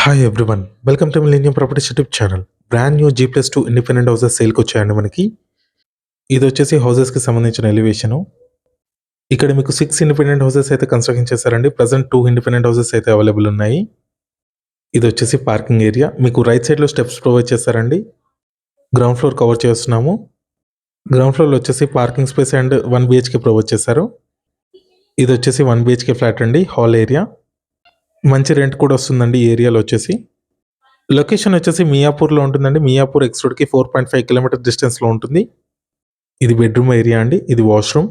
Hi everyone, welcome to millennium properties YouTube channel. Brand new G+2 independent houses సేల్కి వచ్చాయండి మనకి. ఇది వచ్చేసి హౌసెస్కి సంబంధించిన ఎలివేషను. ఇక్కడ మీకు 6 ఇండిపెండెంట్ హౌసెస్ అయితే కన్స్ట్రక్షన్ చేశారండి. ప్రజెంట్ 2 ఇండిపెండెంట్ హౌసెస్ అయితే అవైలబుల్ ఉన్నాయి. ఇది వచ్చేసి పార్కింగ్ ఏరియా. మీకు రైట్ సైడ్లో స్టెప్స్ ప్రొవైడ్ చేశారండి. గ్రౌండ్ ఫ్లోర్ కవర్ చేస్తున్నాము. గ్రౌండ్ ఫ్లోర్లో వచ్చేసి parking space and 1 BHK provide చేశారు. ఇది వచ్చేసి 1 BHK ఫ్లాట్ అండి, హాల్ ఏరియా. మంచి రెంట్ కూడా వస్తుందండి ఈ ఏరియాలో వచ్చేసి. లొకేషన్ వచ్చేసి మియాపూర్లో ఉంటుందండి. మియాపూర్ ఎక్స్ రోడ్కి 4.5 కిలోమీటర్ డిస్టెన్స్లో ఉంటుంది. ఇది బెడ్రూమ్ ఏరియా అండి, ఇది washroom.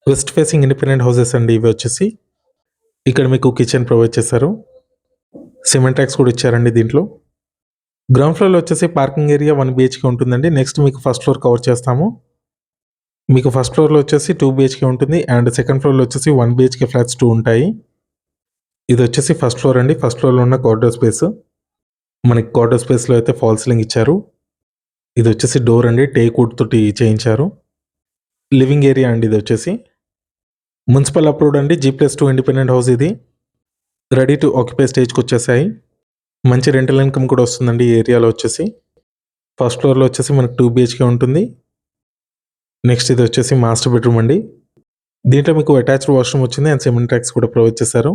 West facing independent houses అండి ఇవి వచ్చేసి. ఇక్కడ మీకు కిచెన్ ప్రొవైడ్ చేశారు. సిమెంట్ ట్యాక్స్ కూడా ఇచ్చారండి దీంట్లో. గ్రౌండ్ ఫ్లోర్లో వచ్చేసి పార్కింగ్ ఏరియా 1 BHK ఉంటుందండి. నెక్స్ట్ మీకు ఫస్ట్ ఫ్లోర్ కవర్ చేస్తాము. మీకు ఫస్ట్ ఫ్లోర్లో వచ్చేసి 2 BHK ఉంటుంది అండ్ సెకండ్ ఫ్లోర్లో వచ్చేసి 1 BHK ఫ్లాట్స్ 2 ఉంటాయి. ఇది వచ్చేసి ఫస్ట్ ఫ్లోర్ అండి. ఫస్ట్ ఫ్లోర్లో ఉన్న కారిడార్ స్పేస్. మనకి కారిడార్ స్పేస్లో అయితే ఫాల్ సీలింగ్ ఇచ్చారు. ఇది వచ్చేసి డోర్ అండి, టేక్ వుడ్ తోటి చేయించారు. లివింగ్ ఏరియా అండి ఇది వచ్చేసి. మున్సిపల్ అప్రూవ్డ్ అండి, G+2 ఇండిపెండెంట్ హౌస్ ఇది. రెడీ టు ఆక్యుపై స్టేజ్కి వచ్చేసాయి. మంచి రెంటల్ ఇన్కమ్ కూడా వస్తుందండి ఈ ఏరియాలో వచ్చేసి. ఫస్ట్ ఫ్లోర్లో వచ్చేసి మనకు 2 BHK ఉంటుంది. నెక్స్ట్ ఇది వచ్చేసి మాస్టర్ బెడ్రూమ్ అండి. దీంట్లో మీకు అటాచ్డ్ వాష్రూమ్ వచ్చింది అండ్ సిమెంట్ ట్యాక్స్ కూడా ప్రొవైడ్ చేశారు.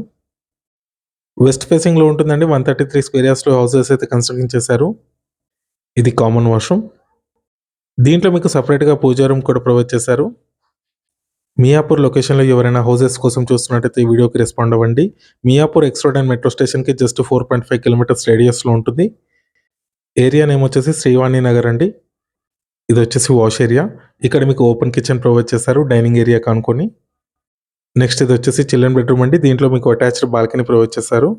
వెస్ట్ ఫేసింగ్లో ఉంటుందండి. 133 స్క్వేర్ యార్డ్స్లో హౌసెస్ అయితే కన్స్ట్రక్షన్ చేశారు. ఇది కామన్ వాష్రూమ్. దీంట్లో మీకు సపరేట్గా పూజా రూమ్ కూడా ప్రొవైడ్ చేశారు. మియాపూర్ లొకేషన్లో ఎవరైనా హౌసెస్ కోసం చూస్తున్నట్టయితే ఈ వీడియోకి రెస్పాండ్ అవ్వండి. Miyapur X road and metro స్టేషన్కి జస్ట్ 4.5 కిలోమీటర్స్ రేడియస్లో ఉంటుంది. ఏరియా నేమ్ వచ్చేసి శ్రీవాణి నగర్ అండి. ఇది వచ్చేసి వాష్ ఏరియా. ఇక్కడ మీకు ఓపెన్ కిచెన్ ప్రొవైడ్ చేశారు డైనింగ్ ఏరియా కానుకొని. నెక్స్ట్ ఇది వచ్చేసి చిల్డ్రన్ బెడ్రూమ్ అండి. దీంట్లో మీకు అటాచ్డ్ బాల్కనీ ప్రొవైడ్ చేశారు.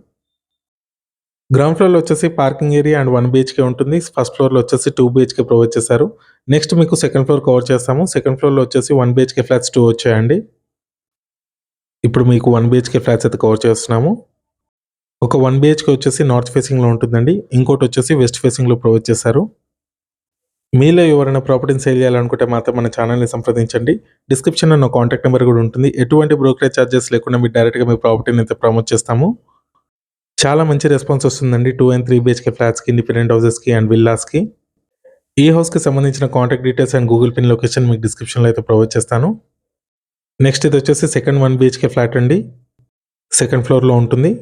గ్రౌండ్ ఫ్లోర్లో వచ్చేసి పార్కింగ్ ఏరియా అండ్ 1 BHK ఉంటుంది. ఫస్ట్ ఫ్లోర్లో వచ్చేసి 2 BHK ప్రొవైడ్ చేశారు. నెక్స్ట్ మీకు సెకండ్ ఫ్లోర్ కవర్ చేస్తాము. సెకండ్ ఫ్లోర్లో వచ్చేసి 1 BHK ఫ్లాట్స్ 2 వచ్చాయండి. ఇప్పుడు మీకు 1 BHK ఫ్లాట్స్ అయితే కవర్ చేస్తున్నాము. ఒక 1 BHK వచ్చేసి నార్త్ ఫేసింగ్లో ఉంటుందండి. ఇంకోటి వచ్చేసి వెస్ట్ ఫేసింగ్లో ప్రొవైడ్ చేశారు. మీలో ఎవరైనా ప్రాపర్టీని సేల్ చేయాలనుకుంటే మాత్రం మన ఛానల్ని సంప్రదించండి. డిస్క్రిప్షన్లో నా కాంటాక్ట్ నెంబర్ కూడా ఉంటుంది. ఎటువంటి బ్రోకరేజ్ ఛార్జెస్ లేకుండా మీరు డైరెక్ట్గా మీ ప్రాపర్టీని అయితే ప్రమోట్ చేస్తాము. చాలా మంచి రెస్పాన్స్ వస్తుందండి 2 and 3 BHK ఫ్లాట్స్కి, ఇండిపెండెంట్ హౌసెస్కి అండ్ విల్లాస్కి. ఈ హౌస్కి సంబంధించిన contact details and Google pin location మీకు డిస్క్రిప్షన్లో అయితే ప్రొవైడ్ చేస్తాను. నెక్స్ట్ ఇది వచ్చేసి సెకండ్ 1 BHK ఫ్లాట్ అండి. సెకండ్ ఫ్లోర్లో ఉంటుంది.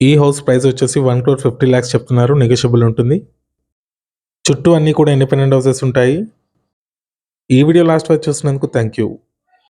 ఈ హౌస్ ప్రైస్ వచ్చేసి 1,50 lakhs చెప్తున్నారు, నెగోషియబుల్ ఉంటుంది. చుట్టూ అన్నీ కూడా ఇండిపెండెంట్ హౌసెస్ ఉంటాయి. ఈ వీడియో లాస్ట్ వరకు చూసినందుకు థ్యాంక్ యూ.